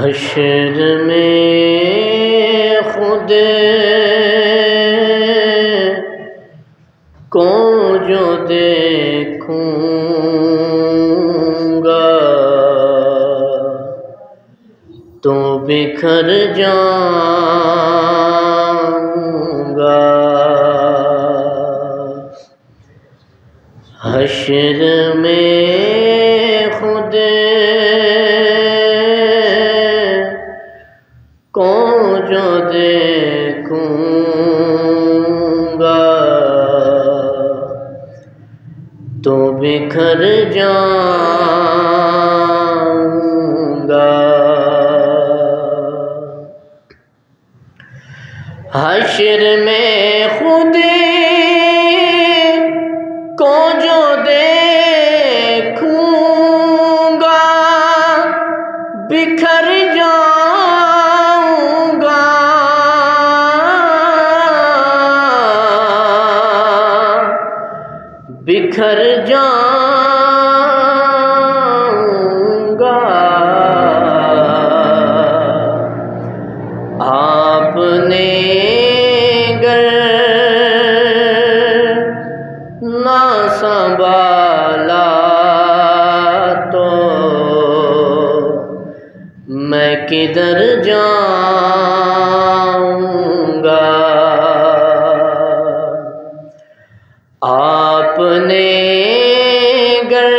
حشر میں خود کو جو دیکھوں گا تو بکھر جاؤں گا۔ حشر میں خود کو جو دیکھوں گا تو بکھر جاؤں گا۔ حشر میں خود کو جو دیکھوں گا بکھر جاؤں گا۔ بکھر جاؤں گا۔ آپ نے گر نہ سنبھالا تو میں کدھر جاؤں گا۔ آپ نے گر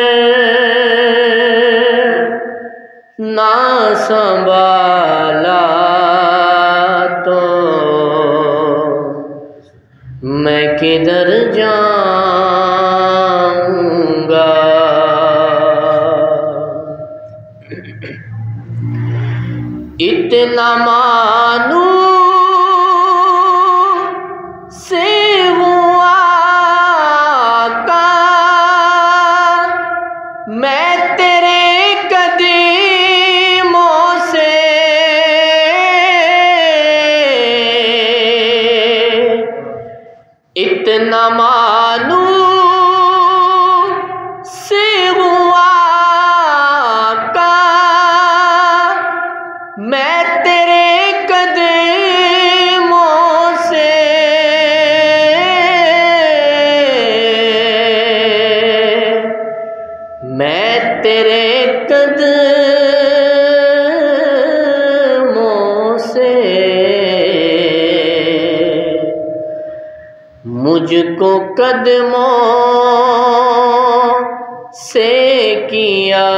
نہ سنبھالا تو میں کدھر جاؤں گا۔ اتنا معلوم سے ہوا آقا میں تیرے قدموں سے، اتنا معلوم سے ہوا آقا میں تیرے قدموں سے، میں تیرے قدموں سے، مجھ کو قدموں سے کیا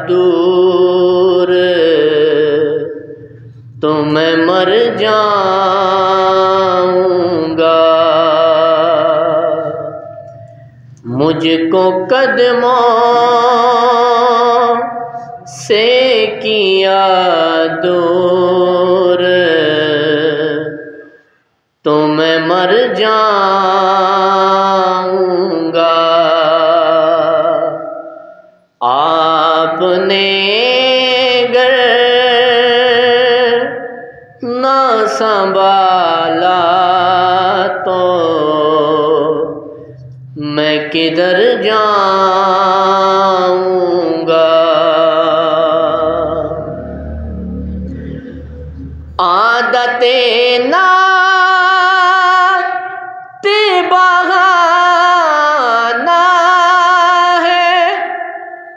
دور تو میں مر جاؤں گا۔ مجھ کو قدموں سے کیا دور تو میں مر جاؤں گا۔ آپ نے گر نہ سنبھالا تو میں کدھر جاؤں گا۔ عادت نعت بہانا ہے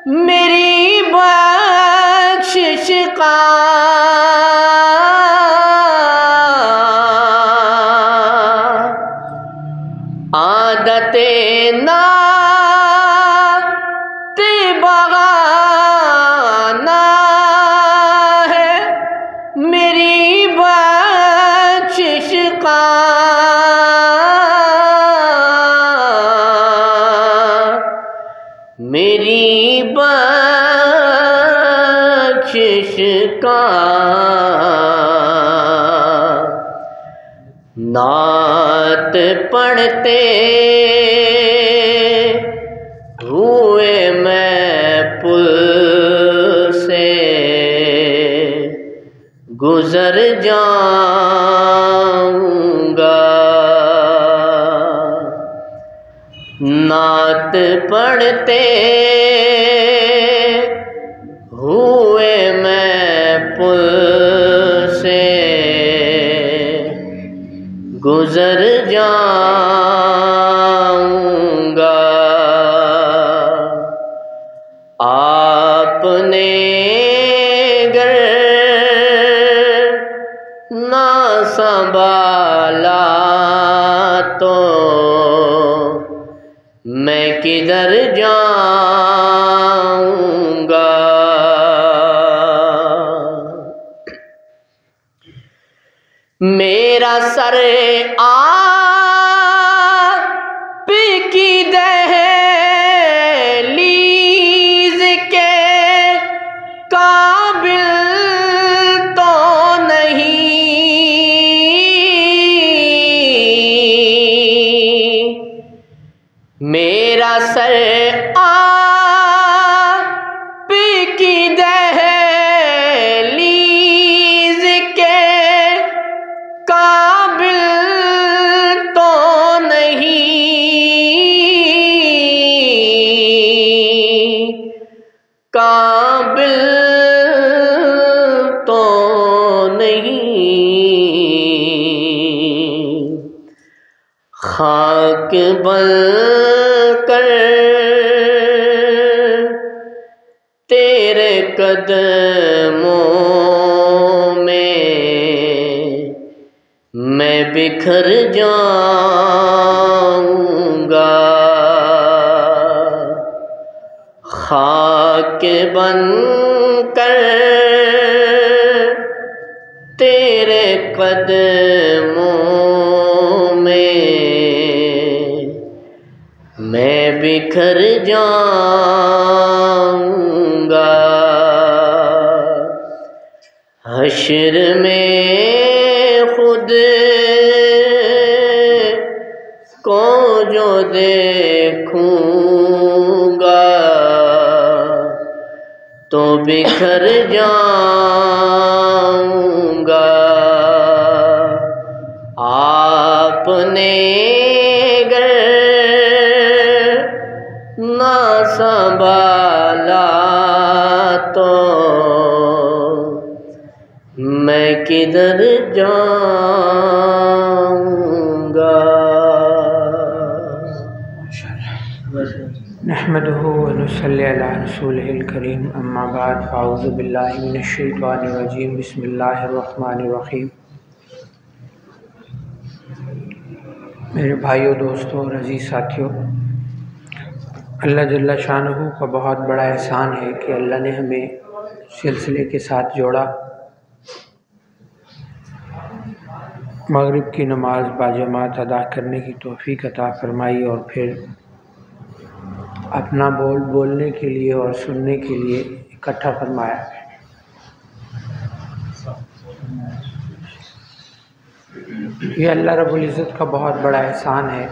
میری بخشش کا، عادت نعت بہانا ہے میری بخشش کا، میری بخشش کا۔ نعت پڑھتے ہوئے میں پل سے گزر جاؤں گا۔ نعت پڑھتے ہوئے میں گزر جاؤں گا، آپ نے گر نہ سنبھالا تو میں کدھر جاؤں گا۔ میرا سر آپ کی دہلیز کے قابل تو نہیں، میرا سر آپ کی دہلیز کے قابل تو نہیں، قابل تو نہیں، خاک بن کر تیرے قدموں میں میں بکھر جاؤں گا، خاک بن کر تیرے قدموں میں میں بکھر جاؤں گا۔ حشر میں خود کو جو دیکھوں گا تو بکھر جاؤں گا، آپ نے گر نہ سنبھالا تو میں کدھر جاؤں گا۔ نحمدہ ونصلی علی رسولہ الکریم، اما بعد، فاعوذ باللہ من الشیطان الرجیم، بسم اللہ الرحمن الرحیم۔ میرے بھائیوں، دوستوں اور عزیز ساتھیوں، اللہ جل شانہ کا بہت بڑا احسان ہے کہ اللہ نے ہمیں سلسلے کے ساتھ جوڑا، مغرب کی نماز باجماعت ادا کرنے کی توفیق عطا فرمائی، اور پھر اپنا بولنے کے لیے اور سننے کے لیے اکٹھا فرمایا۔ یہ اللہ رب العزت کا بہت بڑا احسان ہے۔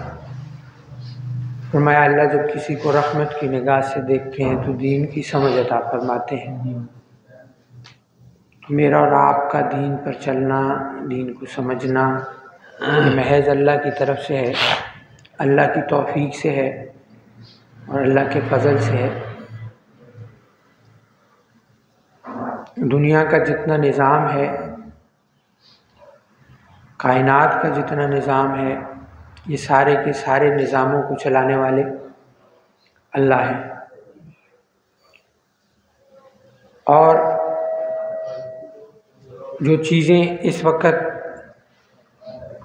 فرمایا اللہ جب کسی کو رحمت کی نگاہ سے دیکھتے ہیں تو دین کی سمجھ عطا فرماتے ہیں۔ میرا اور آپ کا دین پر چلنا، دین کو سمجھنا، یہ محض اللہ کی طرف سے ہے، اللہ کی توفیق سے ہے اور اللہ کے فضل سے ہے۔ دنیا کا جتنا نظام ہے، کائنات کا جتنا نظام ہے، یہ سارے کے سارے نظاموں کو چلانے والے اللہ ہیں، اور جو چیزیں اس وقت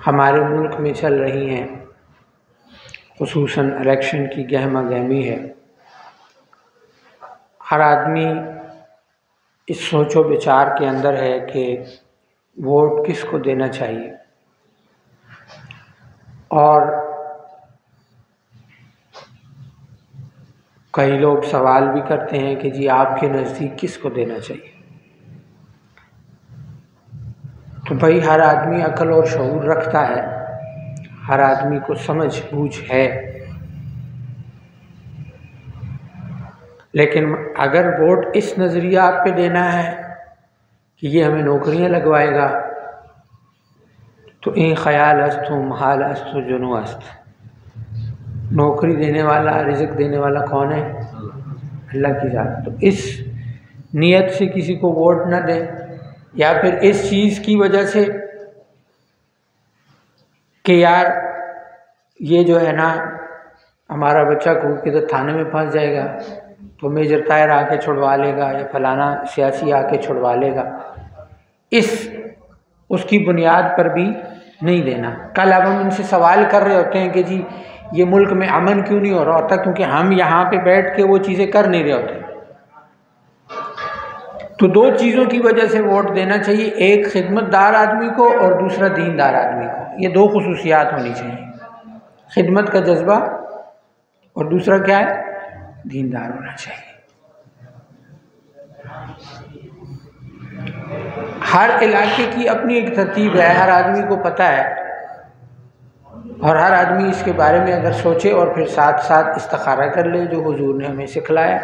ہمارے ملک میں چل رہی ہیں، خصوصاً الیکشن کی گہما گہمی ہے، ہر آدمی اس سوچ و بچار کے اندر ہے کہ ووٹ کس کو دینا چاہیے، اور کئی لوگ سوال بھی کرتے ہیں کہ جی آپ کے نزدیک کس کو دینا چاہیے۔ تو بھائی ہر آدمی عقل اور شعور رکھتا ہے، ہر آدمی کو سمجھ بوجھ ہے، لیکن اگر ووٹ اس نظریات پہ دینا ہے کہ یہ ہمیں نوکریاں لگوائے گا تو این خیال است و محال است و جنو است۔ نوکری دینے والا، رزق دینے والا کون ہے؟ اللہ کی ذات۔ تو اس نیت سے کسی کو ووٹ نہ دیں، یا پھر اس چیز کی وجہ سے کہ یار یہ جو ہے نا ہمارا بچہ کو کدھر تھانے میں پھنس جائے گا تو میجر طاہر آ کے چھڑوا لے گا یا فلانا سیاسی آ کے چھڑوا لے گا، اس کی بنیاد پر بھی نہیں دینا۔ کل اب ہم ان سے سوال کر رہے ہوتے ہیں کہ جی یہ ملک میں امن کیوں نہیں ہو رہا ہوتا، کیونکہ ہم یہاں پہ بیٹھ کے وہ چیزیں کر نہیں رہے ہوتے۔ تو دو چیزوں کی وجہ سے ووٹ دینا چاہیے، ایک خدمت دار آدمی کو اور دوسرا دیندار آدمی کو۔ یہ دو خصوصیات ہونی چاہیے، خدمت کا جذبہ اور دوسرا کیا ہے، دیندار ہونا چاہیے۔ ہر علاقے کی اپنی ایک ترتیب ہے، ہر آدمی کو پتہ ہے، اور ہر آدمی اس کے بارے میں اگر سوچے اور پھر ساتھ ساتھ استخارہ کر لے جو حضور نے ہمیں سکھلایا۔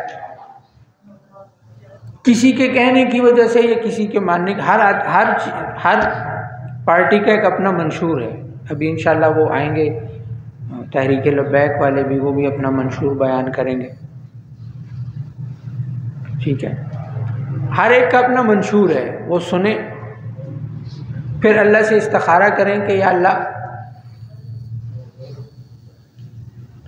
کسی کے کہنے کی وجہ سے یا کسی کے ماننے کا، ہر پارٹی کا ایک اپنا منشور ہے۔ ابھی انشاءاللہ وہ آئیں گے تحریک لبیک والے بھی، وہ بھی اپنا منشور بیان کریں گے، ٹھیک ہے۔ ہر ایک کا اپنا منشور ہے، وہ سنیں، پھر اللہ سے استخارہ کریں کہ یا اللہ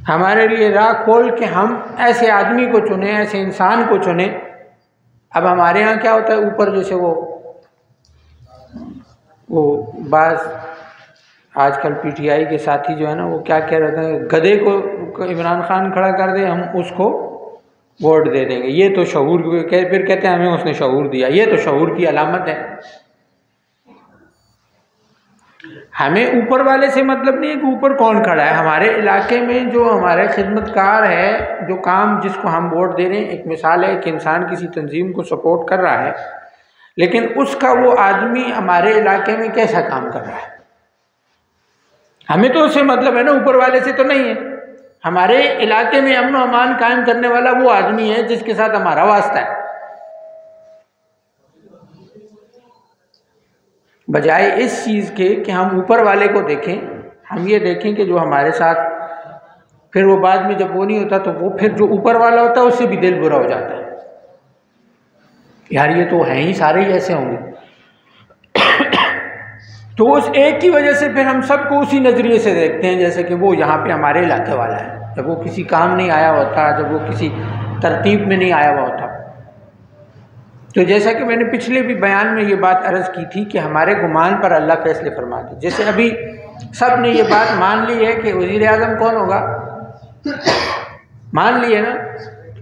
ہمارے لیے راہ کھول کہ ہم ایسے آدمی کو چنیں، ایسے انسان کو چنیں۔ اب ہمارے یہاں کیا ہوتا ہے، اوپر جیسے وہ بعض آج کل پی ٹی آئی کے ساتھی جو ہے نا وہ کیا کہہ رہے ہیں، گدھے کو عمران خان کھڑا کر دے ہم اس کو ووٹ دے دیں گے، یہ تو شعور، پھر کہتے ہیں ہمیں اس نے شعور دیا، یہ تو شعور کی علامت ہے۔ ہمیں اوپر والے سے مطلب نہیں ہے کہ اوپر کون کھڑا ہے، ہمارے علاقے میں جو ہمارے خدمت کار ہے، جو کام جس کو ہم ووٹ دے رہے ہیں، ایک مثال ہے کہ انسان کسی تنظیم کو سپورٹ کر رہا ہے، لیکن اس کا وہ آدمی ہمارے علاقے میں کیسا کام کر رہا ہے، ہمیں تو اس سے مطلب ہے نا، اوپر والے سے تو نہیں ہے۔ ہمارے علاقے میں امن و امان قائم کرنے والا وہ آدمی ہے جس کے ساتھ ہمارا واسطہ ہے، بجائے اس چیز کے کہ ہم اوپر والے کو دیکھیں، ہم یہ دیکھیں کہ جو ہمارے ساتھ، پھر وہ بعد میں جب وہ نہیں ہوتا تو وہ پھر جو اوپر والا ہوتا ہے اس سے بھی دل برا ہو جاتا ہے، یار یہ تو ہیں ہی سارے ہی ایسے ہوں گے۔ تو اس ایک کی وجہ سے پھر ہم سب کو اسی نظریے سے دیکھتے ہیں جیسے کہ وہ یہاں پہ ہمارے علاقے والا ہے، جب وہ کسی کام نہیں آیا ہوتا، جب وہ کسی ترتیب میں نہیں آیا ہوا ہوتا۔ تو جیسا کہ میں نے پچھلے بھی بیان میں یہ بات عرض کی تھی کہ ہمارے گمان پر اللہ فیصلے فرماتے، جیسے ابھی سب نے یہ بات مان لی ہے کہ وزیر اعظم کون ہوگا، مان لیے نا،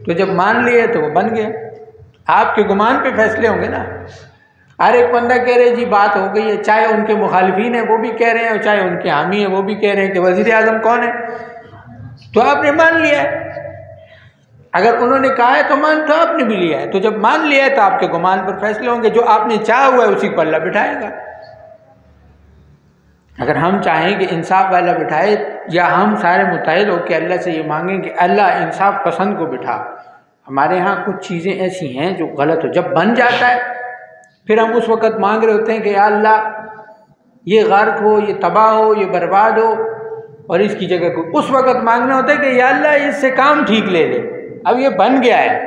تو جب مان لیے تو وہ بن گیا، آپ کے گمان پہ فیصلے ہوں گے نا۔ ہر ایک بندہ کہہ رہے جی بات ہو گئی ہے، چاہے ان کے مخالفین ہیں وہ بھی کہہ رہے ہیں اور چاہے ان کے حامی ہیں وہ بھی کہہ رہے ہیں کہ وزیر اعظم کون ہے، تو آپ نے مان لیا ہے، اگر انہوں نے کہا ہے تو مان تو آپ نے بھی لیا ہے، تو جب مان لیا ہے تو آپ کے گمان پر فیصلے ہوں گے، جو آپ نے چاہا ہوا ہے اسی کو اللہ بٹھائے گا۔ اگر ہم چاہیں کہ انصاف والا بٹھائے، یا ہم سارے متحد ہو کے اللہ سے یہ مانگیں کہ اللہ انصاف پسند کو بٹھا۔ ہمارے ہاں کچھ چیزیں ایسی ہیں جو غلط ہو، جب بن جاتا ہے پھر ہم اس وقت مانگ رہے ہوتے ہیں کہ یا اللہ یہ غرق ہو، یہ تباہ ہو، یہ برباد ہو، اور اس کی جگہ کو اس وقت مانگنا ہوتا ہے کہ یا اللہ اس سے کام ٹھیک لے لے، اب یہ بن گیا ہے،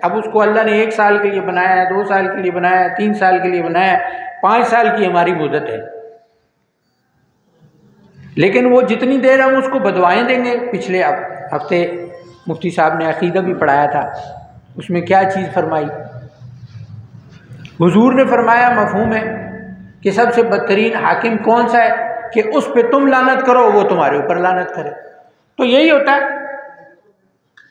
اب اس کو اللہ نے 1 سال کے لیے بنایا ہے، 2 سال کے لیے بنایا ہے، 3 سال کے لیے بنایا ہے، 5 سال کی ہماری مدت ہے، لیکن وہ جتنی دیر ہم اس کو بدوائیں دیں گے۔ پچھلے ہفتے مفتی صاحب نے عقیدہ بھی پڑھایا تھا، اس میں کیا چیز فرمائی، حضور نے فرمایا مفہوم ہے کہ سب سے بدترین حاکم کون سا ہے کہ اس پہ تم لعنت کرو وہ تمہارے اوپر لعنت کرے۔ تو یہی ہوتا ہے،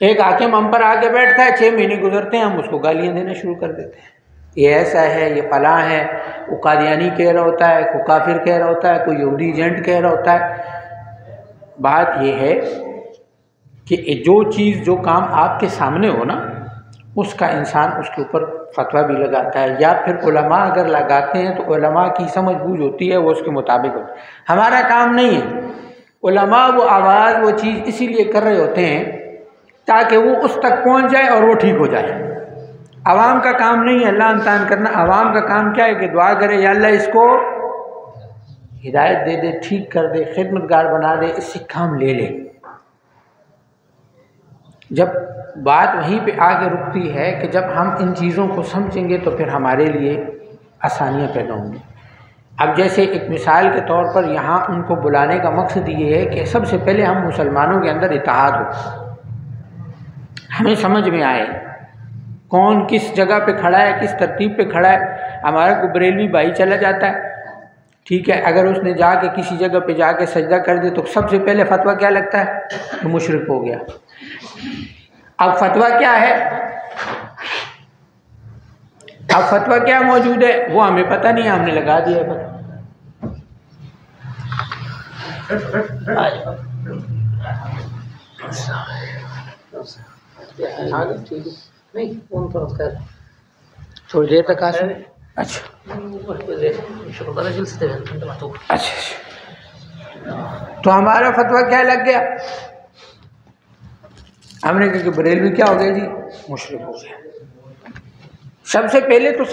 ایک حاکم ہم پر آ کے بیٹھتا ہے، 6 مہینے گزرتے ہیں ہم اس کو گالیاں دینا شروع کر دیتے ہیں، یہ ایسا ہے، یہ فلاں ہے، وہ قادیانی کہہ رہا ہوتا ہے، کوئی کافر کہہ رہا ہوتا ہے، کوئی یہودی ایجنٹ کہہ رہا ہوتا ہے۔ بات یہ ہے کہ جو چیز، جو کام آپ کے سامنے ہو نا، اس کا انسان اس کے اوپر فتویٰ بھی لگاتا ہے، یا پھر علماء اگر لگاتے ہیں تو علماء کی سمجھ بوجھ ہوتی ہے، وہ اس کے مطابق ہوتی ہے۔ ہمارا کام نہیں ہے، علماء وہ آواز، وہ چیز اسی لیے کر رہے ہوتے ہیں تاکہ وہ اس تک پہنچ جائے اور وہ ٹھیک ہو جائے۔ عوام کا کام نہیں ہے اللہ امتحان کرنا، عوام کا کام کیا ہے کہ دعا کرے یا اللہ اس کو ہدایت دے دے، ٹھیک کر دے، خدمتگار بنا دے، اس سے کام لے لے۔ جب بات وہیں پہ آگے رکتی ہے کہ جب ہم ان چیزوں کو سمجھیں گے تو پھر ہمارے لیے آسانیاں پیدا ہوں گی۔ اب جیسے ایک مثال کے طور پر یہاں ان کو بلانے کا مقصد یہ ہے کہ سب سے پہلے ہم مسلمانوں کے اندر اتحاد ہو، ہمیں سمجھ میں آئے کون کس جگہ پہ کھڑا ہے، کس ترتیب پہ کھڑا ہے۔ ہمارا کوئی بریلوی بھائی چلا جاتا ہے، ٹھیک ہے، اگر اس نے جا کے کسی جگہ پہ جا کے سجدہ کر دے تو سب سے پہلے فتویٰ کیا لگتا ہے کہ مشرک ہو گیا۔ اب فتویٰ کیا ہے، اب فتویٰ کیا موجود ہے وہ ہمیں پتہ نہیں، ہم نے لگا دیا ہے فتویٰ۔ تھوڑی دیر تک آ سکتے؟ اچھا اچھا، تو ہمارا فتویٰ کیا لگ گیا، ہم نے کہا کہ بریلوی کیا ہو گیا جی، مشرک ہو گیا۔ سب سے پہلے تو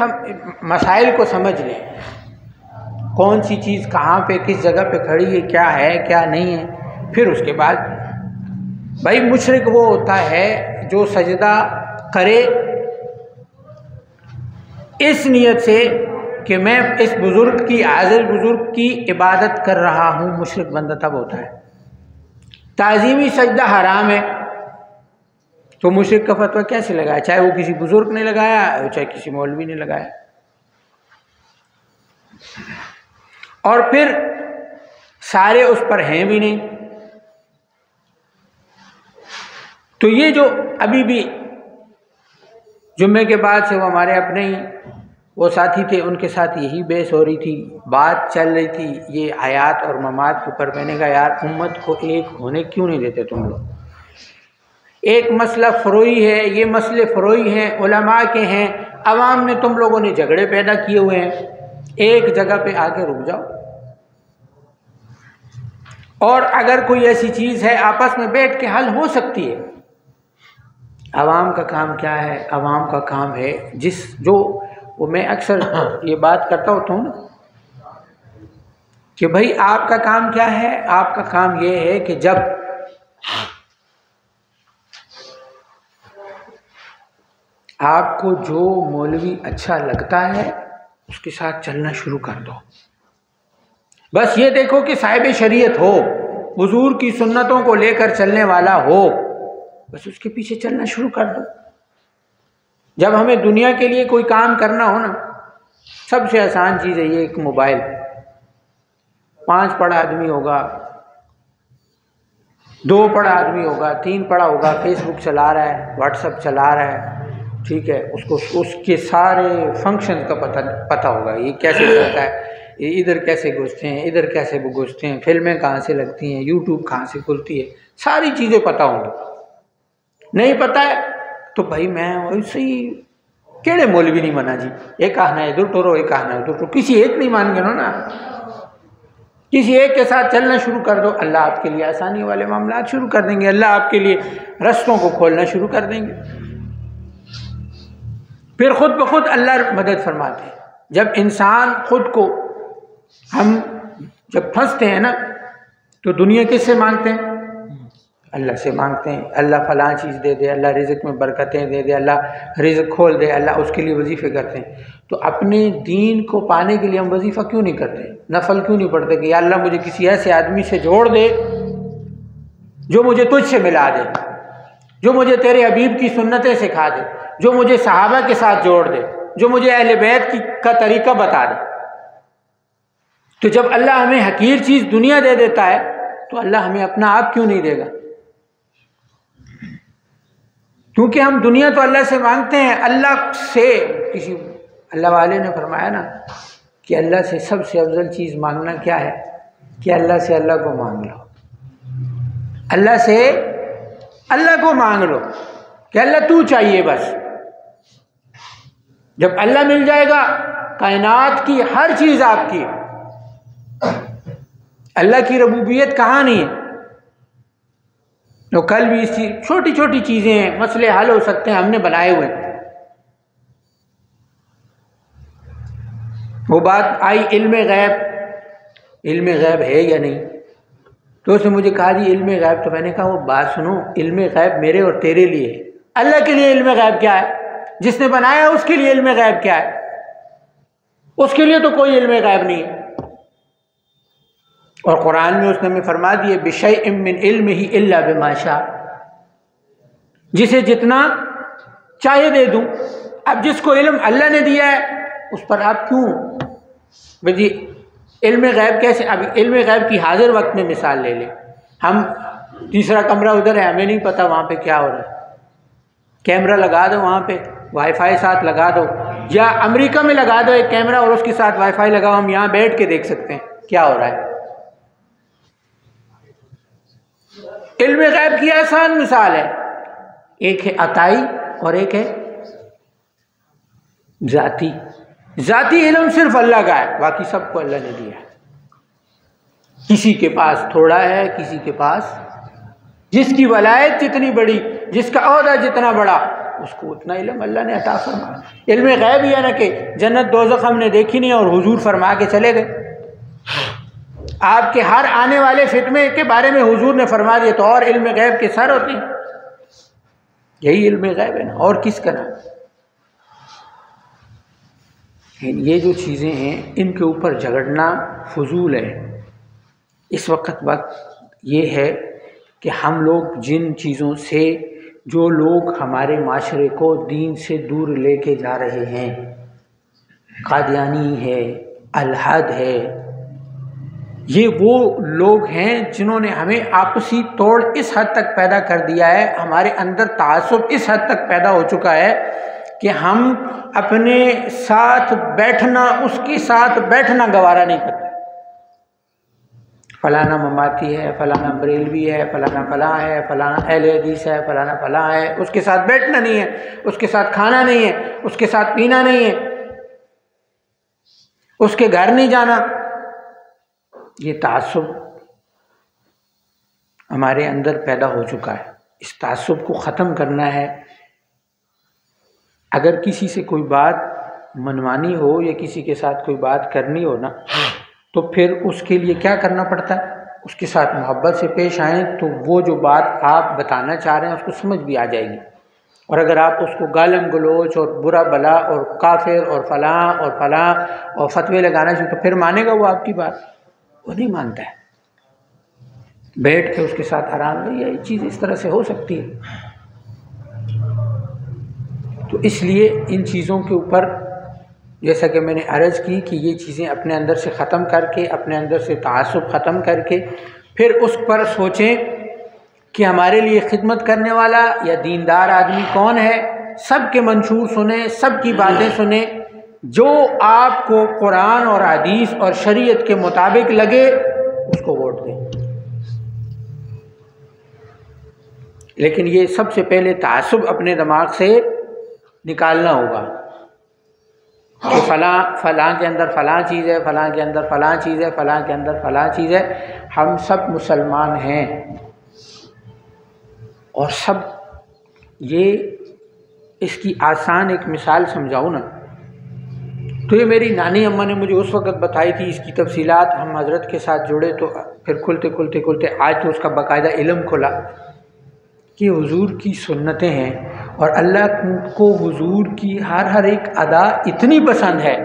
مسائل کو سمجھ لیں، کون سی چیز کہاں پہ کس جگہ پہ کھڑی ہے، کیا ہے کیا نہیں ہے، پھر اس کے بعد بھائی مشرک وہ ہوتا ہے جو سجدہ کرے اس نیت سے کہ میں اس بزرگ کی، حاضر بزرگ کی عبادت کر رہا ہوں، مشرک بندہ تب ہوتا ہے۔ تعظیمی سجدہ حرام ہے تو مشرک کا فتویٰ کیسے لگایا، چاہے وہ کسی بزرگ نے لگایا چاہے کسی مولوی نے لگایا۔ اور پھر سارے اس پر ہیں بھی نہیں، تو یہ جو ابھی بھی جمعے کے بعد سے وہ ہمارے اپنے ہی وہ ساتھی تھے، ان کے ساتھ یہی بحث ہو رہی تھی، بات چل رہی تھی یہ حیات اور ممات کے اوپر۔ میں نے کہا یار امت کو ایک ہونے کیوں نہیں دیتے تم لوگ؟ ایک مسئلہ فروعی ہے، یہ مسئلے فروعی ہیں، علماء کے ہیں، عوام میں تم لوگوں نے جھگڑے پیدا کیے ہوئے ہیں، ایک جگہ پہ آ کے رک جاؤ، اور اگر کوئی ایسی چیز ہے آپس میں بیٹھ کے حل ہو سکتی ہے۔ عوام کا کام کیا ہے؟ عوام کا کام ہے وہ میں اکثر یہ بات کرتا ہوتا ہوں کہ بھائی آپ کا کام کیا ہے؟ آپ کا کام یہ ہے کہ جب آپ کو جو مولوی اچھا لگتا ہے اس کے ساتھ چلنا شروع کر دو، بس یہ دیکھو کہ صاحب شریعت ہو، حضور کی سنتوں کو لے کر چلنے والا ہو، بس اس کے پیچھے چلنا شروع کر دو۔ جب ہمیں دنیا کے لیے کوئی کام کرنا ہو نا، سب سے آسان چیز ہے یہ ایک موبائل، 5 پڑھا آدمی ہوگا، 2 پڑھا آدمی ہوگا، 3 پڑھا ہوگا، فیس بک چلا رہا ہے، واٹس ایپ چلا رہا ہے، ٹھیک ہے، اس کو اس کے سارے فنکشن کا پتہ ہوگا، یہ کیسے چلتا ہے، یہ ادھر کیسے گھستے ہیں، ادھر کیسے گھستے ہیں، فلمیں کہاں سے لگتی ہیں، یوٹیوب کہاں سے کھلتی ہے، ساری چیزیں پتہ ہوں گی۔ نہیں پتہ ہے تو بھائی میں ایسے ہی کیڑے مولوی نہیں مانا جی، ایک آنا ہے ادھر ٹورو، ایک آنا ہے ادھر ٹورو، کسی ایک نہیں مان گے نا، کسی ایک کے ساتھ چلنا شروع کر دو، اللہ آپ کے لیے آسانی والے معاملات شروع کر دیں گے، اللہ آپ کے لیے رستوں کو کھولنا شروع کر دیں گے، پھر خود بخود اللہ مدد فرماتے ہیں۔ جب انسان خود کو، ہم جب پھنستے ہیں نا تو دنیا کس سے مانگتے ہیں؟ اللہ سے مانگتے ہیں، اللہ فلاں چیز دے دے، اللہ رزق میں برکتیں دے دے، اللہ رزق کھول دے، اللہ اس کے لیے وظیفے کرتے ہیں۔ تو اپنے دین کو پانے کے لیے ہم وظیفہ کیوں نہیں کرتے، نفل کیوں نہیں پڑھتے کہ یا اللہ مجھے کسی ایسے آدمی سے جوڑ دے جو مجھے تجھ سے ملا دے، جو مجھے تیرے حبیب کی سنتیں سکھا دے، جو مجھے صحابہ کے ساتھ جوڑ دے، جو مجھے اہل بیت کا طریقہ بتا دے۔ تو جب اللہ ہمیں حقیر چیز دنیا دے دیتا ہے تو اللہ ہمیں اپنا آپ کیوں نہیں دے گا؟ کیونکہ ہم دنیا تو اللہ سے مانگتے ہیں، اللہ سے کسی اللہ والے نے فرمایا نا کہ اللہ سے سب سے افضل چیز مانگنا کیا ہے کہ اللہ سے اللہ کو مانگ لو، اللہ سے اللہ کو مانگ لو کہ اللہ تو چاہیے بس۔ جب اللہ مل جائے گا کائنات کی ہر چیز آپ کی، اللہ کی ربوبیت کہاں نہیں ہے؟ تو کل بھی اسی چھوٹی چھوٹی چیزیں ہیں، مسئلے حل ہو سکتے ہیں، ہم نے بنائے ہوئے۔ وہ بات آئی علم غیب ہے یا نہیں، تو اس نے مجھے کہا جی علم غیب، تو میں نے کہا وہ بات سنو، علم غیب میرے اور تیرے لیے ہے، اللہ کے لیے علم غیب کیا ہے؟ جس نے بنایا اس کے لیے علم غیب کیا ہے؟ اس کے لیے تو کوئی علم غیب نہیں ہے۔ اور قرآن میں اس نے ہمیں فرما دیے بِشَيْءٍ مِّنْ عِلْمِهِ إِلَّا بِمَا شَاءَ، جسے جتنا چاہے دے دوں۔ اب جس کو علم اللہ نے دیا ہے اس پر آپ کیوں جی علم غیب کیسے؟ اب علم غیب کی حاضر وقت میں مثال لے لیں، ہم تیسرا کمرہ ادھر ہے، ہمیں نہیں پتہ وہاں پہ کیا ہو رہا ہے، کیمرہ لگا دو وہاں پہ، وائی فائی ساتھ لگا دو، یا امریکہ میں لگا دو ایک کیمرہ اور اس کے ساتھ وائی فائی لگاؤ، ہم یہاں بیٹھ کے دیکھ سکتے ہیں کیا ہو رہا ہے۔ علم غیب کی آسان مثال ہے، ایک ہے عطائی اور ایک ہے ذاتی۔ ذاتی علم صرف اللہ کا ہے، باقی سب کو اللہ نے دیا ہے۔ کسی کے پاس تھوڑا ہے، کسی کے پاس، جس کی ولایت جتنی بڑی، جس کا عہدہ جتنا بڑا، اس کو اتنا علم اللہ نے عطا فرمایا۔ علم غیب یہ ہے نا کہ جنت دوزخ ہم نے دیکھی نہیں اور حضور فرما کے چلے گئے، آپ کے ہر آنے والے فتنے کے بارے میں حضور نے فرما دیا، تو اور علم غیب کے سر ہوتے ہیں؟ یہی علم غیب ہے نا، اور کس کا نام؟ یہ جو چیزیں ہیں ان کے اوپر جھگڑنا فضول ہے۔ اس وقت یہ ہے کہ ہم لوگ جن چیزوں سے، جو لوگ ہمارے معاشرے کو دین سے دور لے کے جا رہے ہیں، قادیانی ہے، الحد ہے، یہ وہ لوگ ہیں جنہوں نے ہمیں آپسی توڑ اس حد تک پیدا کر دیا ہے، ہمارے اندر تعصب اس حد تک پیدا ہو چکا ہے کہ ہم اپنے ساتھ بیٹھنا، اس کے ساتھ بیٹھنا گوارا نہیں کرتے۔ فلانا مماتی ہے، فلانا بریلوی ہے، فلانا فلاں ہے، فلانا اہل حدیث ہے، فلانا فلاں ہے، اس کے ساتھ بیٹھنا نہیں ہے، اس کے ساتھ کھانا نہیں ہے، اس کے ساتھ پینا نہیں ہے، اس کے گھر نہیں جانا۔ یہ تعصب ہمارے اندر پیدا ہو چکا ہے، اس تعصب کو ختم کرنا ہے۔ اگر کسی سے کوئی بات منوانی ہو یا کسی کے ساتھ کوئی بات کرنی ہو نا، تو پھر اس کے لیے کیا کرنا پڑتا ہے؟ اس کے ساتھ محبت سے پیش آئیں تو وہ جو بات آپ بتانا چاہ رہے ہیں اس کو سمجھ بھی آ جائے گی۔ اور اگر آپ اس کو گالم گلوچ اور برا بلا اور کافر اور فلاں اور فتوے لگانا چاہیے تو پھر مانے گا وہ آپ کی بات؟ وہ نہیں مانتا ہے۔ بیٹھ کے اس کے ساتھ آرام میں یہ چیز اس طرح سے ہو سکتی ہے۔ تو اس لیے ان چیزوں کے اوپر جیسا کہ میں نے عرض کی کہ یہ چیزیں اپنے اندر سے ختم کر کے، اپنے اندر سے تعصب ختم کر کے، پھر اس پر سوچیں کہ ہمارے لیے خدمت کرنے والا یا دیندار آدمی کون ہے، سب کے منشور سنیں، سب کی باتیں سنیں، جو آپ کو قرآن اور حدیث اور شریعت کے مطابق لگے اس کو ووٹ دیں۔ لیکن یہ سب سے پہلے تعصب اپنے دماغ سے نکالنا ہوگا کہ فلاں کے اندر فلاں چیز ہے، فلاں کے اندر فلاں چیز ہے، فلاں کے اندر فلاں چیز ہے۔ ہم سب مسلمان ہیں اور سب، یہ اس کی آسان ایک مثال سمجھاؤں نا تو یہ میری نانی اماں نے مجھے اس وقت بتائی تھی، اس کی تفصیلات ہم حضرت کے ساتھ جڑے تو پھر کھلتے آج تو اس کا باقاعدہ علم کھلا کہ حضور کی سنتیں ہیں اور اللہ کو حضور کی ہر ایک ادا اتنی پسند ہے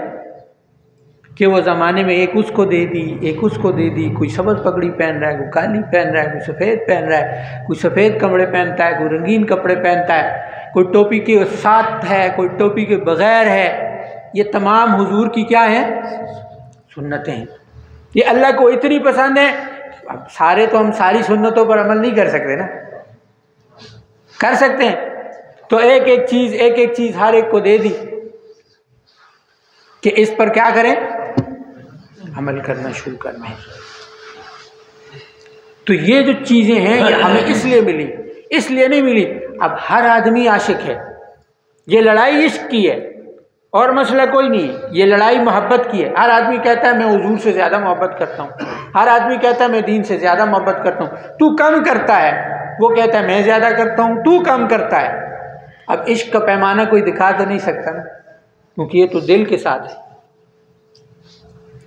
کہ وہ زمانے میں ایک اس کو دے دی، ایک اس کو دے دی، کوئی سبز پگڑی پہن رہا ہے، کوئی کالی پہن رہا ہے، کوئی سفید پہن رہا ہے، کوئی سفید کپڑے پہنتا ہے، کوئی رنگین کپڑے پہنتا ہے، کوئی ٹوپی کے ساتھ ہے، کوئی ٹوپی کے بغیر ہے۔ یہ تمام حضور کی کیا ہیں؟ سنتیں ہیں۔ یہ اللہ کو اتنی پسند ہے۔ اب سارے تو ہم ساری سنتوں پر عمل نہیں کر سکتے نا، کر سکتے ہیں تو ایک ایک چیز ہر ایک کو دے دی کہ اس پر کیا کریں؟ عمل کرنا شروع کرنا ہے۔ تو یہ جو چیزیں ہیں یہ ہمیں اس لیے ملی، اس لیے نہیں ملی۔ اب ہر آدمی عاشق ہے، یہ لڑائی عشق کی ہے اور مسئلہ کوئی نہیں ہے، یہ لڑائی محبت کی ہے۔ ہر آدمی کہتا ہے میں حضور سے زیادہ محبت کرتا ہوں، ہر آدمی کہتا ہے میں دین سے زیادہ محبت کرتا ہوں۔ تو کم کرتا ہے، وہ کہتا ہے میں زیادہ کرتا ہوں، تو کم کرتا ہے۔ اب عشق کا پیمانہ کوئی دکھا تو نہیں سکتا نا، کیونکہ یہ تو دل کے ساتھ ہے۔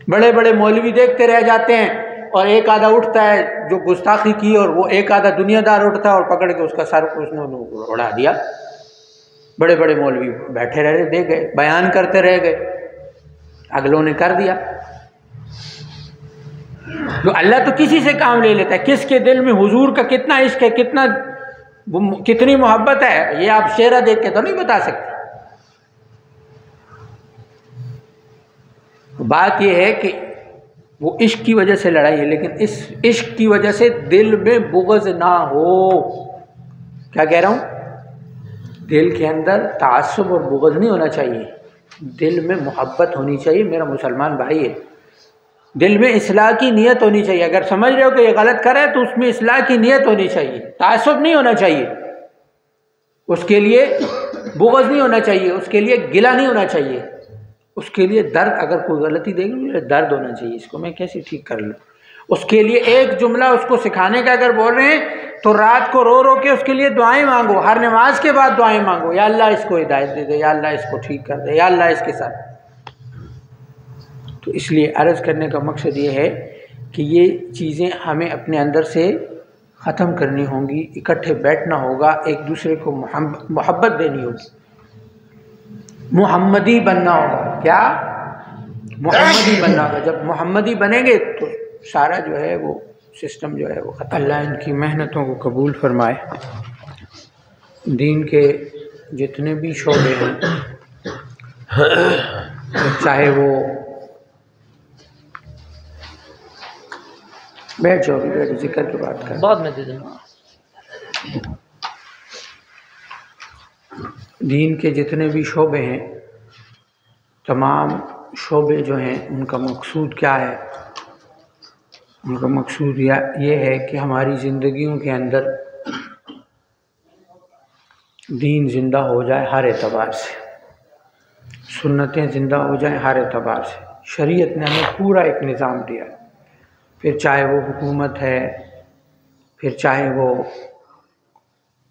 بڑے بڑے مولوی دیکھتے رہ جاتے ہیں اور ایک آدھا اٹھتا ہے جو گستاخی کی اور وہ ایک آدھا دنیا دار اٹھتا ہے اور پکڑ کے اس کا سر اس نے اڑا دیا۔ بڑے بڑے مولوی بیٹھے رہے، دے گئے، بیان کرتے رہ گئے، اگلوں نے کر دیا۔ جو اللہ تو کسی سے کام لے لیتا ہے، کس کے دل میں حضور کا کتنا عشق ہے، کتنی محبت ہے، یہ آپ چہرہ دیکھ کے تو نہیں بتا سکتے۔ بات یہ ہے کہ وہ عشق کی وجہ سے لڑائی ہے، لیکن اس عشق کی وجہ سے دل میں بغض نہ ہو۔ کیا کہہ رہا ہوں؟ دل کے اندر تعصب اور بغض نہیں ہونا چاہیے، دل میں محبت ہونی چاہیے، میرا مسلمان بھائی ہے۔ دل میں اصلاح کی نیت ہونی چاہیے، اگر سمجھ رہے ہو کہ یہ غلط کرے تو اس میں اصلاح کی نیت ہونی چاہیے، تعصب نہیں ہونا چاہیے، اس کے لیے بغض نہیں ہونا چاہیے، اس کے لیے گلہ نہیں ہونا چاہیے، اس کے لیے درد، اگر کوئی غلطی دے گی مجھے درد ہونا چاہیے، اس کو میں کیسے ٹھیک کر لوں۔ اس کے لیے ایک جملہ اس کو سکھانے کا اگر بول رہے ہیں تو رات کو رو رو کے اس کے لیے دعائیں مانگو، ہر نماز کے بعد دعائیں مانگو، یا اللہ اس کو ہدایت دے دے، یا اللہ اس کو ٹھیک کر دے، یا اللہ اس کے ساتھ۔ تو اس لیے عرض کرنے کا مقصد یہ ہے کہ یہ چیزیں ہمیں اپنے اندر سے ختم کرنی ہوں گی، اکٹھے بیٹھنا ہوگا، ایک دوسرے کو محبت دینی ہوگی، محمدی بننا ہوگا۔ کیا؟ محمدی بننا ہوگا۔ جب محمدی بنیں گے تو سارا جو ہے وہ سسٹم جو ہے وہ ختم۔ اللہ ان کی محنتوں کو قبول فرمائے۔ دین کے جتنے بھی شعبے ہیں، چاہے وہ بیٹھ جاؤ، بیٹھ ذکر کی بات کر، بعد میں دے دینا۔ دین کے جتنے بھی شعبے ہیں، تمام شعبے جو ہیں ان کا مقصود کیا ہے؟ ان کا مقصود یہ ہے کہ ہماری زندگیوں کے اندر دین زندہ ہو جائے ہر اعتبار سے، سنتیں زندہ ہو جائیں ہر اعتبار سے۔ شریعت نے ہمیں پورا ایک نظام دیا، پھر چاہے وہ حکومت ہے، پھر چاہے وہ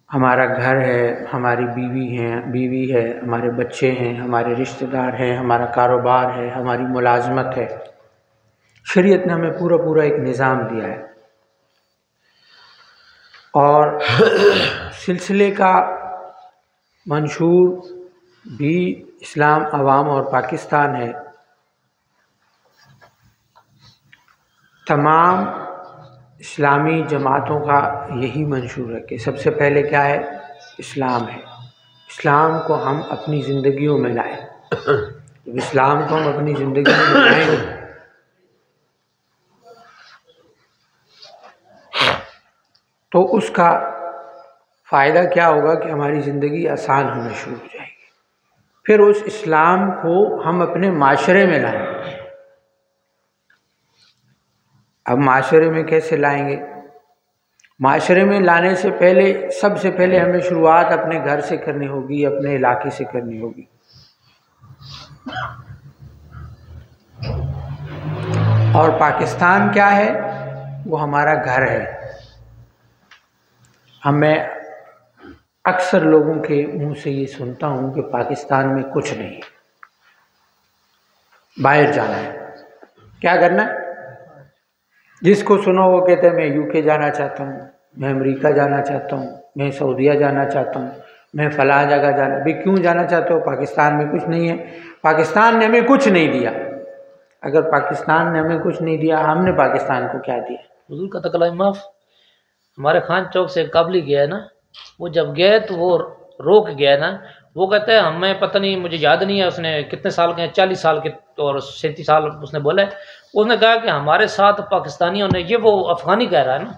ہمارا گھر ہے، ہماری بیوی ہے، ہمارے بچے ہیں، ہمارے رشتہ دار ہیں، ہمارا کاروبار ہے، ہماری ملازمت ہے۔ شریعت نے ہمیں پورا ایک نظام دیا ہے، اور سلسلے کا منشور بھی اسلام، عوام اور پاکستان ہے۔ تمام اسلامی جماعتوں کا یہی منشور ہے کہ سب سے پہلے کیا ہے؟ اسلام ہے۔ اسلام کو ہم اپنی زندگیوں میں لائیں۔ جب اسلام کو ہم اپنی زندگیوں میں لائیں گے تو اس کا فائدہ کیا ہوگا کہ ہماری زندگی آسان ہونا شروع ہو جائے گی۔ پھر اس اسلام کو ہم اپنے معاشرے میں لائیں۔ اب معاشرے میں کیسے لائیں گے؟ معاشرے میں لانے سے پہلے سب سے پہلے ہمیں شروعات اپنے گھر سے کرنی ہوگی، اپنے علاقے سے کرنی ہوگی۔ اور پاکستان کیا ہے؟ وہ ہمارا گھر ہے۔ میں اکثر لوگوں کے منہ سے یہ سنتا ہوں کہ پاکستان میں کچھ نہیں، باہر جانا ہے۔ کیا کرنا ہے؟ جس کو سنو وہ کہتے ہیں میں UK جانا چاہتا ہوں، میں امریکہ جانا چاہتا ہوں، میں سعودیہ جانا چاہتا ہوں، میں فلاں جگہ جانا۔ بھی کیوں جانا چاہتے ہو؟ پاکستان میں کچھ نہیں ہے۔ پاکستان نے ہمیں کچھ نہیں دیا۔ اگر پاکستان نے ہمیں کچھ نہیں دیا، ہم نے پاکستان کو کیا دیا؟ حضور کا تقلا معاف، ہمارے خان چوک سے قابلی گیا ہے نا، وہ جب گئے تو وہ روک گیا نا، وہ کہتا ہے ہمیں پتہ نہیں، مجھے یاد نہیں ہے اس نے کتنے سال کے، 40 سال کے اور 37 سال اس نے بولا ہے۔ اس نے کہا کہ ہمارے ساتھ پاکستانیوں نے، یہ وہ افغانی کہہ رہا ہے نا،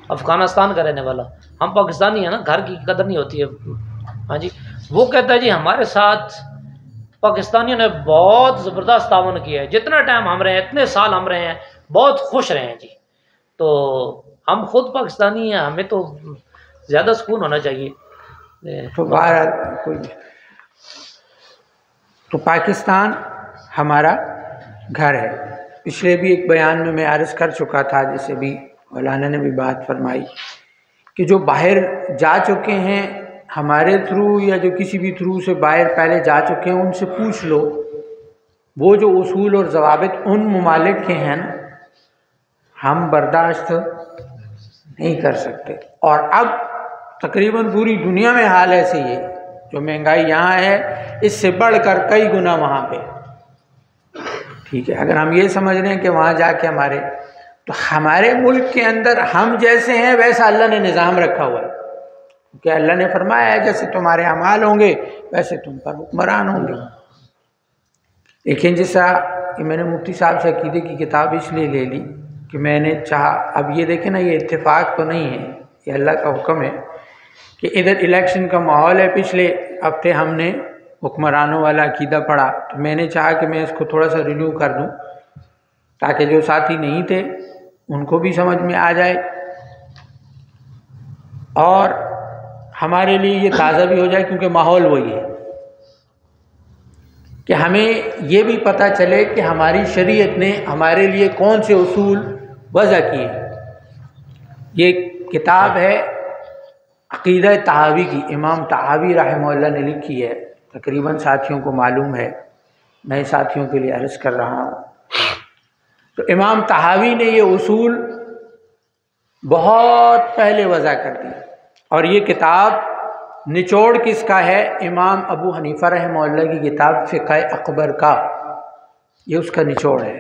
افغانستان کا رہنے والا، ہم پاکستانی ہیں نا، گھر کی قدر نہیں ہوتی ہے۔ ہاں جی، وہ کہتا ہے جی ہمارے ساتھ پاکستانیوں نے بہت زبردست تعاون کیا ہے، جتنا ٹائم ہم رہے ہیں، اتنے سال ہم رہے ہیں، بہت خوش رہے ہیں جی۔ تو ہم خود پاکستانی ہیں، ہمیں تو زیادہ سکون ہونا چاہیے۔ تو تو پاکستان ہمارا گھر ہے۔ پچھلے بھی ایک بیان میں عرض کر چکا تھا، جسے بھی مولانا نے بھی بات فرمائی، کہ جو باہر جا چکے ہیں ہمارے تھرو یا جو کسی بھی تھرو سے باہر پہلے جا چکے ہیں، ان سے پوچھ لو وہ جو اصول اور ضوابط ان ممالک کے ہیں نا، ہم برداشت نہیں کر سکتے۔ اور اب تقریباً پوری دنیا میں حال ایسے ہی ہے، جو مہنگائی یہاں ہے اس سے بڑھ کر کئی گنا وہاں پہ۔ ٹھیک ہے، اگر ہم یہ سمجھ رہے ہیں کہ وہاں جا کے ہمارے تو ہمارے ملک کے اندر ہم جیسے ہیں ویسا اللہ نے نظام رکھا ہوا ہے، کہ اللہ نے فرمایا ہے جیسے تمہارے اعمال ہوں گے ویسے تم پر حکمران ہوں گے۔ لیکن جیسا کہ میں نے مفتی صاحب سے عقیدے کی کتاب اس لیے لے لی کہ میں نے چاہا، اب یہ دیکھیں نا، یہ اتفاق تو نہیں ہے، یہ اللہ کا حکم ہے کہ ادھر الیکشن کا ماحول ہے۔ پچھلے ہفتے ہم نے حکمرانوں والا عقیدہ پڑھا، تو میں نے چاہا کہ میں اس کو تھوڑا سا رینیو کر دوں تاکہ جو ساتھی نہیں تھے ان کو بھی سمجھ میں آ جائے اور ہمارے لیے یہ تازہ بھی ہو جائے، کیونکہ ماحول وہی ہے کہ ہمیں یہ بھی پتہ چلے کہ ہماری شریعت نے ہمارے لیے کون سے اصول وضع کیے۔ یہ کتاب ہے عقیدہ طحاوی کی، امام طحاوی رحمہ اللہ نے لکھی ہے، تقریباً ساتھیوں کو معلوم ہے، نئے ساتھیوں کے لیے عرض کر رہا ہوں۔ تو امام طحاوی نے یہ اصول بہت پہلے وضع کر دی، اور یہ کتاب نچوڑ کس کا ہے؟ امام ابو حنیفہ رحمہ اللہ کی کتاب فقہ اکبر کا، یہ اس کا نچوڑ ہے۔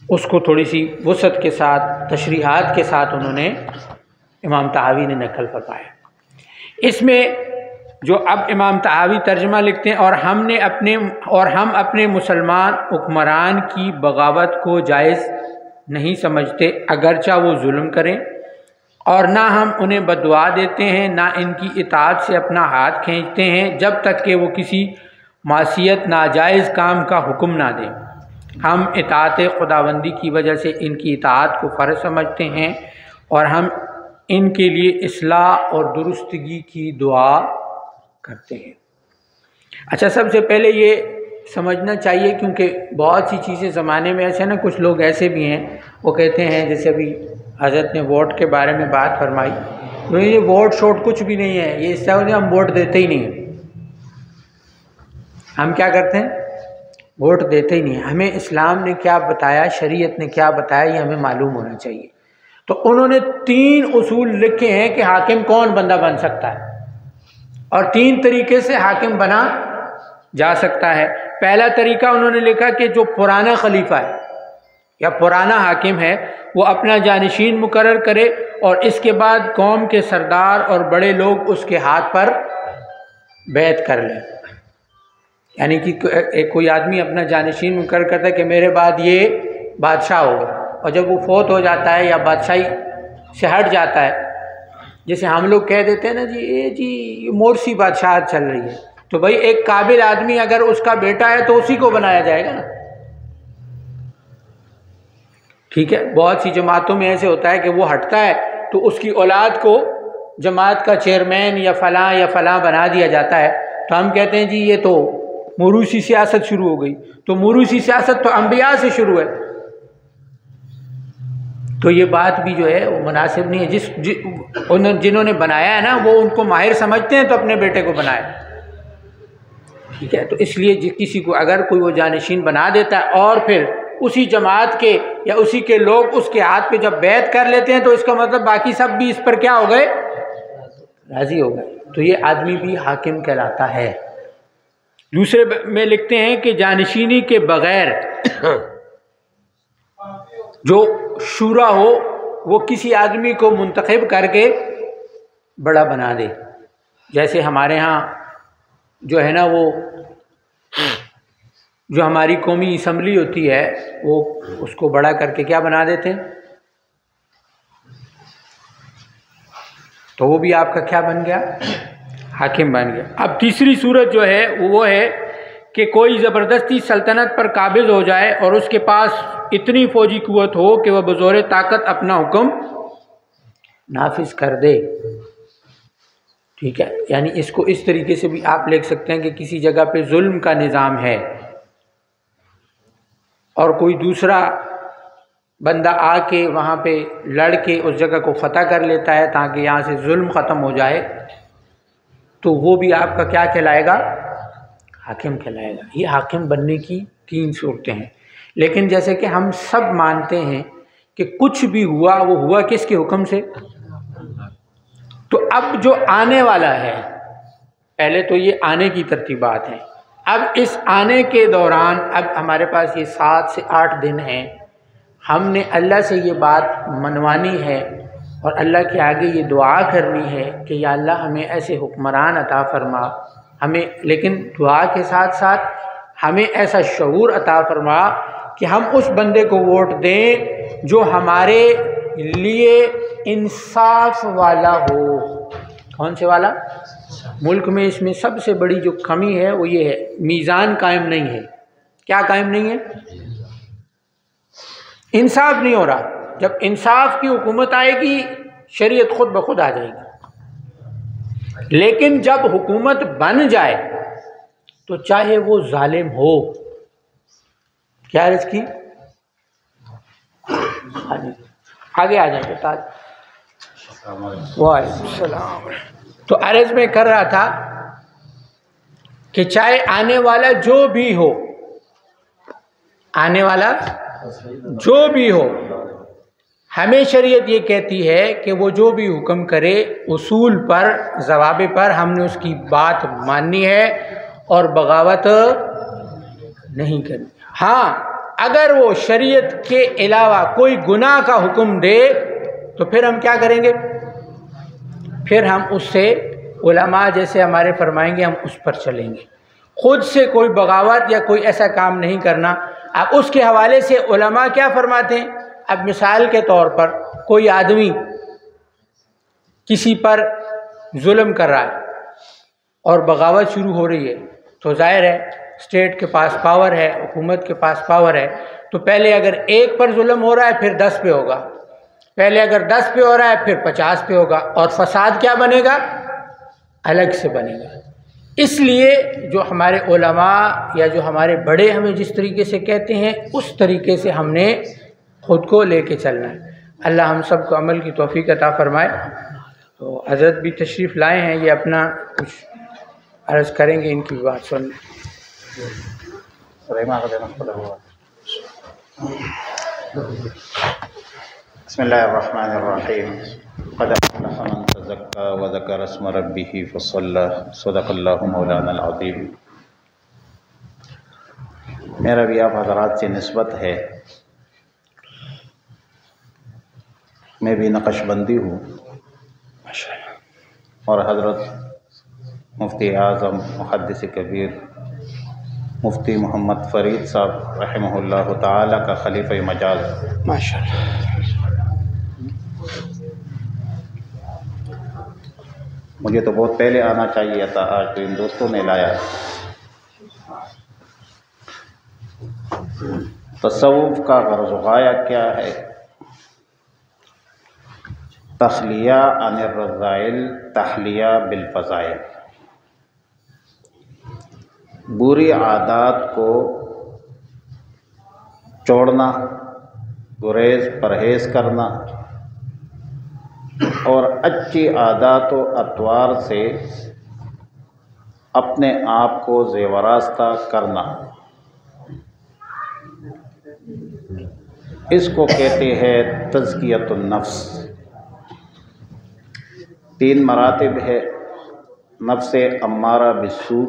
اس کو تھوڑی سی وسعت کے ساتھ، تشریحات کے ساتھ انہوں نے امام طحاوی نے نقل فرمایا۔ اس میں جو اب امام طحاوی ترجمہ لکھتے ہیں، اور ہم اپنے مسلمان حکمران کی بغاوت کو جائز نہیں سمجھتے، اگرچہ وہ ظلم کریں، اور نہ ہم انہیں بددعا دیتے ہیں، نہ ان کی اطاعت سے اپنا ہاتھ کھینچتے ہیں جب تک کہ وہ کسی معصیت ناجائز کام کا حکم نہ دیں۔ ہم اطاعت خداوندی کی وجہ سے ان کی اطاعت کو فرض سمجھتے ہیں، اور ہم ان کے لیے اصلاح اور درستگی کی دعا کرتے ہیں۔ اچھا، سب سے پہلے یہ سمجھنا چاہیے، کیونکہ بہت سی چیزیں زمانے میں ایسے نا، کچھ لوگ ایسے بھی ہیں وہ کہتے ہیں، جیسے ابھی حضرت نے ووٹ کے بارے میں بات فرمائی، تو یہ ووٹ شوٹ کچھ بھی نہیں ہے، یہ اس طرح سے ہم ووٹ دیتے ہی نہیں ہیں۔ ہم کیا کرتے ہیں؟ ووٹ دیتے ہی نہیں ہیں۔ ہمیں اسلام نے کیا بتایا، شریعت نے کیا بتایا، یہ ہمیں معلوم ہونا چاہیے۔ تو انہوں نے 3 اصول لکھے ہیں کہ حاکم کون بندہ بن سکتا ہے، اور 3 طریقے سے حاکم بنا جا سکتا ہے۔ پہلا طریقہ انہوں نے لکھا کہ جو پرانا خلیفہ ہے یا پرانا حاکم ہے وہ اپنا جانشین مقرر کرے، اور اس کے بعد قوم کے سردار اور بڑے لوگ اس کے ہاتھ پر بیعت کر لیں۔ یعنی کہ کوئی آدمی اپنا جانشین مقرر کرتا ہے کہ میرے بعد یہ بادشاہ ہوگا، اور جب وہ فوت ہو جاتا ہے یا بادشاہی سے ہٹ جاتا ہے، جیسے ہم لوگ کہہ دیتے ہیں نا جی یہ مورسی بادشاہت چل رہی ہے، تو بھائی ایک قابل آدمی اگر اس کا بیٹا ہے تو اسی کو بنایا جائے گا نا، ٹھیک ہے۔ بہت سی جماعتوں میں ایسے ہوتا ہے کہ وہ ہٹتا ہے تو اس کی اولاد کو جماعت کا چیئرمین یا فلاں بنا دیا جاتا ہے، تو ہم کہتے ہیں جی یہ تو موروثی سیاست شروع ہو گئی۔ تو موروثی سیاست تو انبیاء سے شروع ہے، تو یہ بات بھی جو ہے وہ مناسب نہیں ہے۔ جنہوں نے بنایا ہے نا وہ ان کو ماہر سمجھتے ہیں تو اپنے بیٹے کو بنائے، ٹھیک ہے۔ تو اس لیے کسی کو اگر کوئی وہ جانشین بنا دیتا ہے اور پھر اسی جماعت کے یا اسی کے لوگ اس کے ہاتھ پہ جب بیعت کر لیتے ہیں، تو اس کا مطلب باقی سب بھی اس پر کیا ہو گئے؟ راضی ہو گئے، تو یہ آدمی بھی حاکم کہلاتا ہے۔ دوسرے میں لکھتے ہیں کہ جانشینی کے بغیر جو شورا ہو وہ کسی آدمی کو منتخب کر کے بڑا بنا دے۔ جیسے ہمارے ہاں جو ہے نا، وہ جو ہماری قومی اسمبلی ہوتی ہے وہ اس کو بڑا کر کے کیا بنا دیتے ہیں، تو وہ بھی آپ کا کیا بن گیا؟ حاکم بن گیا۔ اب تیسری صورت جو ہے وہ ہے کہ کوئی زبردستی سلطنت پر قابض ہو جائے اور اس کے پاس اتنی فوجی قوت ہو کہ وہ بزور طاقت اپنا حکم نافذ کر دے، ٹھیک ہے۔ یعنی اس کو اس طریقے سے بھی آپ لکھ سکتے ہیں کہ کسی جگہ پہ ظلم کا نظام ہے اور کوئی دوسرا بندہ آ کے وہاں پہ لڑ کے اس جگہ کو فتح کر لیتا ہے تاکہ یہاں سے ظلم ختم ہو جائے، تو وہ بھی آپ کا کیا کہلائے گا؟ حاکم کہلائے گا۔ یہ حاکم بننے کی 3 صورتیں ہیں، لیکن جیسے کہ ہم سب مانتے ہیں کہ کچھ بھی ہوا وہ ہوا کس کے حکم سے؟ تو اب جو آنے والا ہے، پہلے تو یہ آنے کی ترتیبات ہیں، اب اس آنے کے دوران اب ہمارے پاس یہ 7 سے 8 دن ہیں، ہم نے اللہ سے یہ بات منوانی ہے اور اللہ کے آگے یہ دعا کرنی ہے کہ یا اللہ ہمیں ایسے حکمران عطا فرما، ہمیں لیکن دعا کے ساتھ ساتھ ہمیں ایسا شعور عطا فرما کہ ہم اس بندے کو ووٹ دیں جو ہمارے لیے انصاف والا ہو۔ کون سے والا؟ ملک میں اس میں سب سے بڑی جو کمی ہے وہ یہ ہے، میزان قائم نہیں ہے۔ کیا قائم نہیں ہے؟ انصاف نہیں ہو رہا۔ جب انصاف کی حکومت آئے گی شریعت خود بخود آ جائے گی، لیکن جب حکومت بن جائے تو چاہے وہ ظالم ہو، کیا عرض کی؟ آگے آ جائیں گے تاج۔ وعلیکم السلام۔ تو عرض میں کر رہا تھا کہ چاہے آنے والا جو بھی ہو، آنے والا جو بھی ہو، ہمیں شریعت یہ کہتی ہے کہ وہ جو بھی حکم کرے اصول پر، ضوابط پر ہم نے اس کی بات ماننی ہے اور بغاوت نہیں کرنی۔ ہاں اگر وہ شریعت کے علاوہ کوئی گناہ کا حکم دے تو پھر ہم کیا کریں گے؟ پھر ہم اس سے، علماء جیسے ہمارے فرمائیں گے ہم اس پر چلیں گے۔ خود سے کوئی بغاوت یا کوئی ایسا کام نہیں کرنا۔ اب اس کے حوالے سے علماء کیا فرماتے ہیں؟ اب مثال کے طور پر کوئی آدمی کسی پر ظلم کر رہا ہے اور بغاوت شروع ہو رہی ہے، تو ظاہر ہے اسٹیٹ کے پاس پاور ہے، حکومت کے پاس پاور ہے، تو پہلے اگر ایک پر ظلم ہو رہا ہے پھر 10 پہ ہوگا، پہلے اگر 10 پہ ہو رہا ہے پھر 50 پہ ہوگا، اور فساد کیا بنے گا؟ الگ سے بنے گا۔ اس لیے جو ہمارے علماء یا جو ہمارے بڑے ہمیں جس طریقے سے کہتے ہیں اس طریقے سے ہم نے خود کو لے کے چلنا ہے۔ اللہ ہم سب کو عمل کی توفیق عطا فرمائے۔ تو حضرت بھی تشریف لائے ہیں، یہ اپنا کچھ عرض کریں گے، ان کی بات سن لیں۔ بسم اللہ الرحمن الرحیم۔ قد افلح من تزکا وذکر اسم ربہ فصلی، صدق اللہ مولانا العظیم۔ میرا بھی آپ حضرات سے نسبت ہے، میں بھی نقش بندی ہوں، اور حضرت مفتی اعظم محدث کبیر مفتی محمد فرید صاحب رحمہ اللہ تعالی کا خلیفہ مجاز۔ ماشاءاللہ۔ مجھے تو بہت پہلے آنا چاہیے تھا، آج تو ان دوستوں نے لایا۔ تصوف کا غرض و غایہ کیا ہے؟ تخلیہ عن الرذائل، تحلیہ بالفضائل۔ بری عادات کو چھوڑنا، گریز پرہیز کرنا، اور اچھی عادات و اطوار سے اپنے آپ کو زیوراستہ کرنا، اس کو کہتے ہیں تزکیۃ النفس۔ 3 مراتب ہے نفس امارہ بالسوء،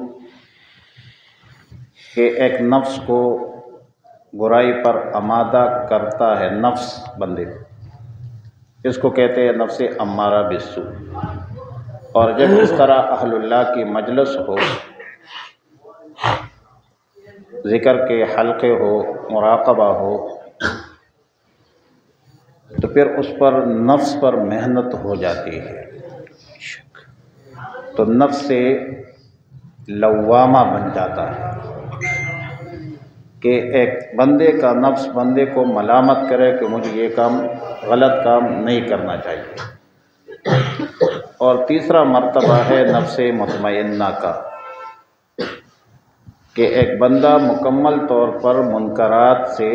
کہ ایک نفس کو برائی پر آمادہ کرتا ہے نفس بندے کو، اس کو کہتے ہیں نفس امارہ بالسوء۔ اور جب اس طرح اہل اللہ کی مجلس ہو، ذکر کے حلقے ہو، مراقبہ ہو، تو پھر اس پر نفس پر محنت ہو جاتی ہے، تو نفس سے لوامہ بن جاتا ہے، کہ ایک بندے کا نفس بندے کو ملامت کرے کہ مجھے یہ کام، غلط کام نہیں کرنا چاہیے۔ اور تیسرا مرتبہ ہے نفس مطمئنہ کا، کہ ایک بندہ مکمل طور پر منکرات سے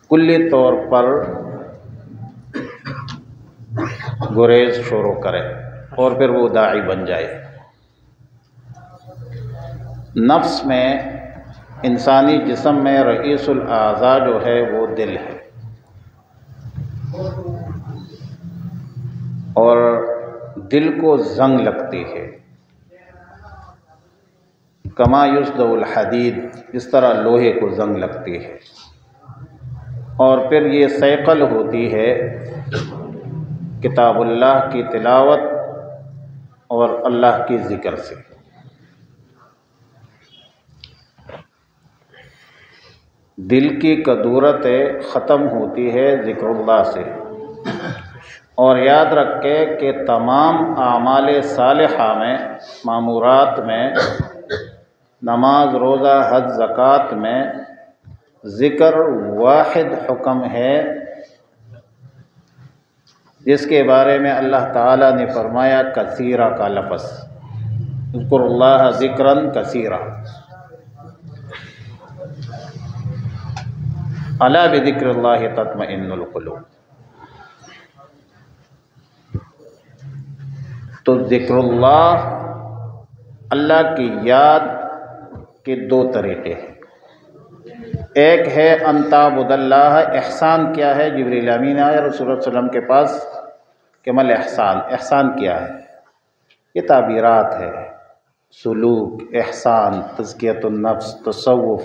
کلی طور پر گریز شروع کرے اور پھر وہ داعی بن جائے۔ نفس میں، انسانی جسم میں رئیس الاعضاء جو ہے وہ دل ہے، اور دل کو زنگ لگتی ہے، کما یصدع الحدید، اس طرح لوہے کو زنگ لگتی ہے۔ اور پھر یہ سیقل ہوتی ہے کتاب اللہ کی تلاوت اور اللہ کی ذکر سے۔ دل کی کدورت ختم ہوتی ہے ذکر اللہ سے۔ اور یاد رکھے کہ تمام اعمال صالحہ میں، مامورات میں، نماز، روزہ، حج، زکوٰۃ میں ذکر واحد حکم ہے جس کے بارے میں اللہ تعالیٰ نے فرمایا کثیرہ کا لفظ، اذکر اللہ ذکراً کثیرہ، الا بذکر اللہ تطمئن القلوب۔ تو ذکر اللہ کی یاد کے دو طریقے ہیں۔ ایک ہے ان تعبد اللہ، احسان کیا ہے؟ جبریل امین آئے رسول اللہ صلی اللہ علیہ وسلم کے پاس کہ مل احسان، احسان کیا ہے؟ یہ تعبیرات ہے، سلوک، احسان، تزکیۃ النفس، تصوف،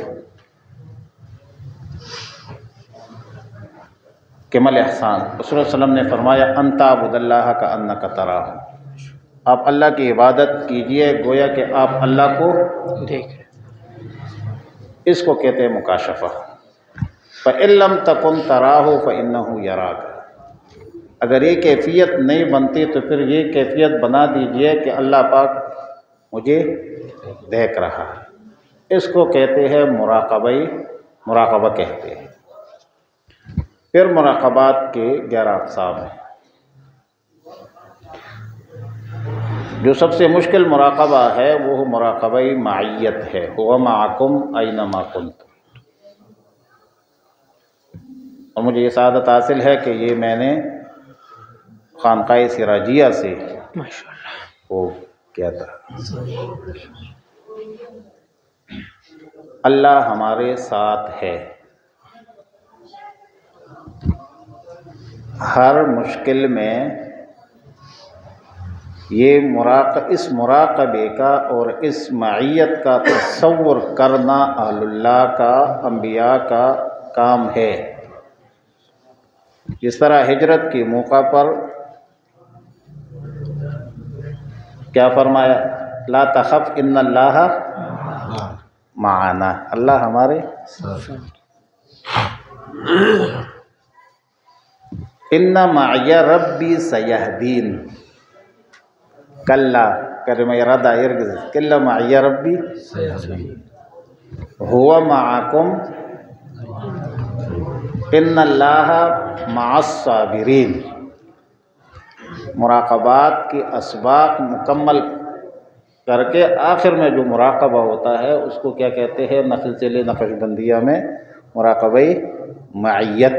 کہ مل احسان۔ رسول اللہ صلی اللہ علیہ وسلم نے فرمایا ان تعبد اللہ کأنک تراہ، آپ اللہ کی عبادت کیجئے گویا کہ آپ اللہ کو دیکھ رہے۔ اس کو کہتے ہیں مکاشفہ۔ فَإِن لَّمْ تَكُن تَرَاهُ فَإِنَّهُ يَرَاكَ، اگر یہ کیفیت نہیں بنتی تو پھر یہ کیفیت بنا دیجئے کہ اللہ پاک مجھے دیکھ رہا ہے۔ اس کو کہتے ہیں مراقبہ کہتے ہیں۔ پھر مراقبات کے 11 اقسام ہیں۔ جو سب سے مشکل مراقبہ ہے وہ مراقبہ معیت ہے، هو معکم اینما کنتم۔ اور مجھے یہ سعادت حاصل ہے کہ یہ میں نے خانقاہ سراجیہ سے ماشاءاللہ وہ کیا تھا، اللہ ہمارے ساتھ ہے، ہر مشکل میں۔ یہ اس مراقبے کا اور اس معیت کا تصور کرنا اہل اللہ کا، انبیاء کا کام ہے۔ جس طرح ہجرت کے موقع پر کیا فرمایا؟ لا تخف ان اللہ معنا، اللہ ہمارے ان معی ربی سیہدین، کلا کرم ارادہ ارگز کلا معی ربی ہوا معکم ان اللہ مع الصابرین۔ مراقبات کی اسباق مکمل کر کے آخر میں جو مراقبہ ہوتا ہے اس کو کیا کہتے ہیں؟ سلسلہ نقش بندیہ میں مراقبہ معیت۔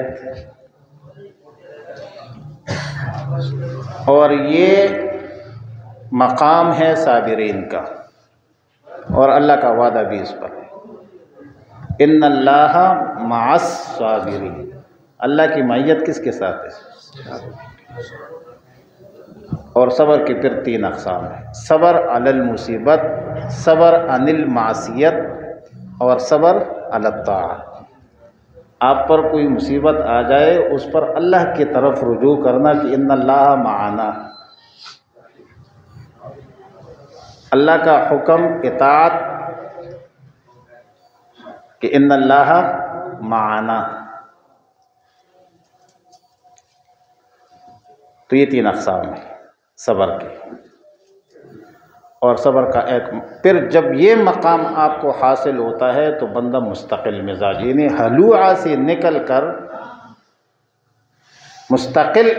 اور یہ مقام ہے صابرین کا، اور اللہ کا وعدہ بھی اس پر ہے، ان اللہ مع الصابرین۔ اللہ کی معیت کس کے ساتھ ہے؟ اور صبر کی پھر 3 اقسام ہیں، صبر علی المصیبت، صبر عن المعصیت، اور صبر علی الطاعت۔ آپ پر کوئی مصیبت آ جائے اس پر اللہ کی طرف رجوع کرنا کہ ان اللہ معنا، اللہ کا حکم اطاعت کہ ان اللہ معنا۔ تو یہ 3 اقسام ہیں صبر کے۔ اور صبر کا ایک پھر جب یہ مقام آپ کو حاصل ہوتا ہے تو بندہ مستقل مزاج، یعنی ہلوعہ سے نکل کر مستقل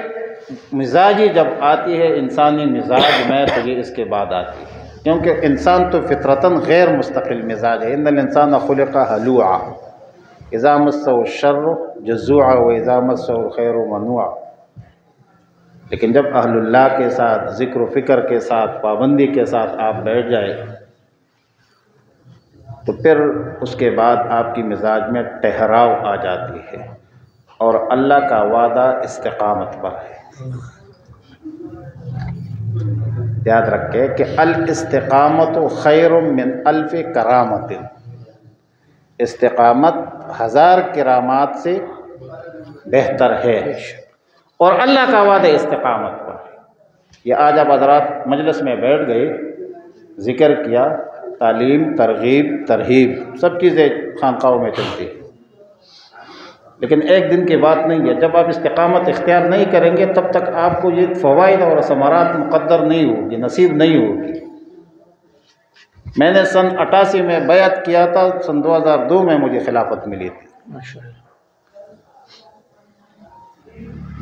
مزاجی جب آتی ہے انسانی مزاج میں تو یہ اس کے بعد آتی ہے، کیونکہ انسان تو فطرتاً غیر مستقل مزاج ہے۔ ان الانسان خلق ہلوعا اذا مسہ الشر جزوعا واذا مسہ الخیر منوعا۔ لیکن جب اہل اللہ کے ساتھ ذکر و فکر کے ساتھ پابندی کے ساتھ آپ بیٹھ جائے تو پھر اس کے بعد آپ کی مزاج میں ٹھہراؤ آ جاتی ہے، اور اللہ کا وعدہ استقامت پر ہے۔ یاد رکھیں کہ الاستقامت خیر من الف کرامت، استقامت 1000 کرامات سے بہتر ہے، اور اللہ کا وعدہ استقامت پر ہے۔ یہ آج آپ حضرات مجلس میں بیٹھ گئے، ذکر کیا، تعلیم، ترغیب، ترہیب سب چیزیں خانقاہوں میں چلتی ہیں، لیکن ایک دن کی بات نہیں ہے۔ جب آپ استقامت اختیار نہیں کریں گے تب تک آپ کو یہ فوائد اور ثمرات مقدر نہیں ہوگی، نصیب نہیں ہوگی۔ میں نے سن 88 میں بیعت کیا تھا، سن 2002 میں مجھے خلافت ملی تھی۔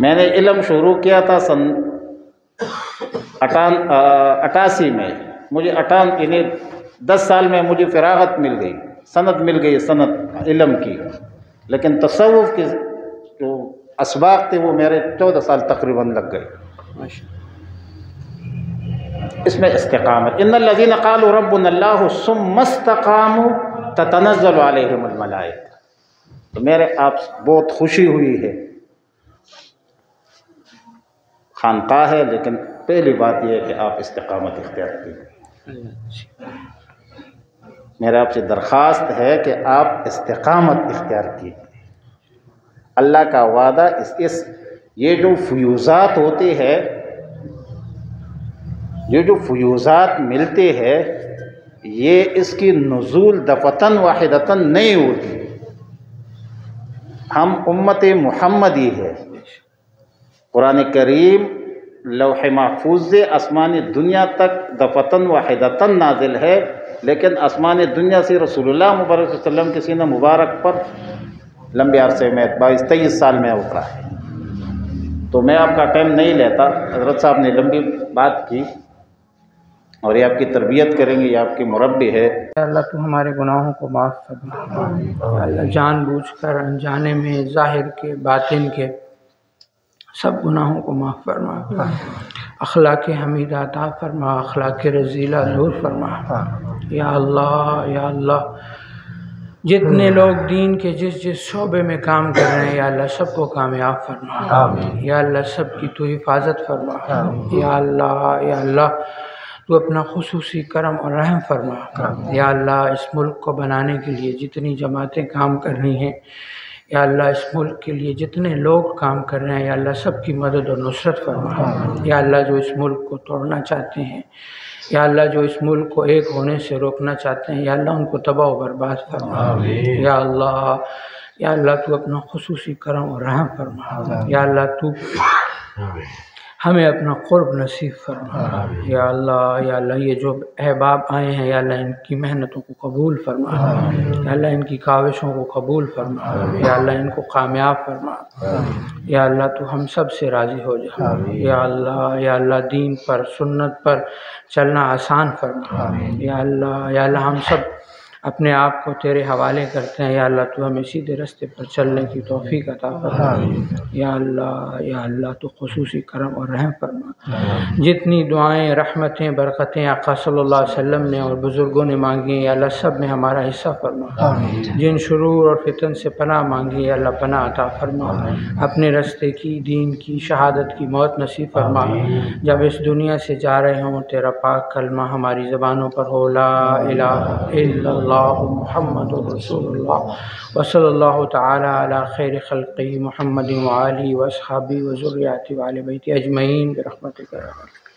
میں نے علم شروع کیا تھا سن 88 میں، مجھے 10 سال میں مجھے فراغت مل گئی، سند مل گئی، سند علم کی، لیکن تصوف کے جو اسباق تھے وہ میرے 14 سال تقریباً لگ گئے۔ اس میں استقامت، ان الذین قالوا ربنا اللہ ثم استقاموا تتنزل علیہم الملائکہ، تو میرے آپ بہت خوشی ہوئی ہے۔ خانقاہ ہے، لیکن پہلی بات یہ ہے کہ آپ استقامت اختیار کیجیے۔ میرا آپ سے درخواست ہے کہ آپ استقامت اختیار کیجیے۔ اللہ کا وعدہ یہ جو فیوزات ہوتے ہیں، یہ جو فیوزات ملتے ہیں، یہ اس کی نزول دفعتاً واحدتاً نہیں ہوتی۔ ہم امت محمدی ہے، قرآن کریم لوح محفوظ سے آسمانی دنیا تک دفعتاً واحدتاً نازل ہے، لیکن آسمانی دنیا سے رسول اللہ مبارک صلی اللہ علیہ وسلم کے سینہ مبارک پر لمبے عرصے میں 22-23 سال میں اترا ہے۔ تو میں آپ کا ٹائم نہیں لیتا، حضرت صاحب نے لمبی بات کی اور یہ آپ کی تربیت کریں گے، یہ آپ کی مربی ہے۔ اللہ تو ہمارے گناہوں کو معاف فرما، اللہ جان بوجھ کر انجانے میں، ظاہر کے، باطن کے سب گناہوں کو معاف فرما، اخلاق حمیدہ عطا فرما، اخلاق رذیلہ دور فرما۔ یا اللہ، یا اللہ، جتنے لوگ دین کے جس شعبے میں کام کر رہے ہیں یا اللہ سب کو کامیاب فرما، یا اللہ سب کی تو حفاظت فرما، یا اللہ، یا اللہ تو اپنا خصوصی کرم اور رحم فرما۔ یا اللہ اس ملک کو بنانے کے لیے جتنی جماعتیں کام کر رہی ہیں، یا اللہ اس ملک کے لیے جتنے لوگ کام کر رہے ہیں، یا اللہ سب کی مدد اور نصرت فرما۔ یا اللہ جو اس ملک کو توڑنا چاہتے ہیں، یا اللہ جو اس ملک کو ایک ہونے سے روکنا چاہتے ہیں، یا اللہ ان کو تباہ و برباد فرما۔ یا اللہ، یا اللہ تو اپنا خصوصی کرم اور رحم فرما۔ یا اللہ تو ہمیں اپنا قرب نصیب فرما۔ یا اللہ یہ جو احباب آئے ہیں، یا اللہ ان کی محنتوں کو قبول فرما، یا اللہ ان کی کاوشوں کو قبول فرما، یا اللہ ان کو کامیاب فرما۔ یا اللہ تو ہم سب سے راضی ہو جا۔ یا اللہ دین پر، سنت پر چلنا آسان فرما۔ یا اللہ ہم سب اپنے آپ کو تیرے حوالے کرتے ہیں، یا اللہ تو ہمیں سیدھے راستے پر چلنے کی توفیق عطا فرما۔ یا اللہ تو خصوصی کرم اور رحم فرما۔ جتنی دعائیں، رحمتیں، برکتیں آقا صلی اللہ علیہ وسلم نے اور بزرگوں نے مانگی، یا اللہ سب میں ہمارا حصہ فرما۔ جن شرور اور فتن سے پناہ مانگی، یا اللہ پناہ عطا فرما۔ اپنے راستے کی، دین کی، شہادت کی موت نصیب فرما۔ جب اس دنیا سے جا رہے ہوں تیرا پاک کلمہ ہماری زبانوں پر ہو، لا الہ الا اللہ محمد رسول اللہ، وصلی اللہ تعالی علی خیر خلقہ محمد وآلہ واصحابہ وذریاتہ وآل بیتہ اجمعین برحمتک یا رب العالمین۔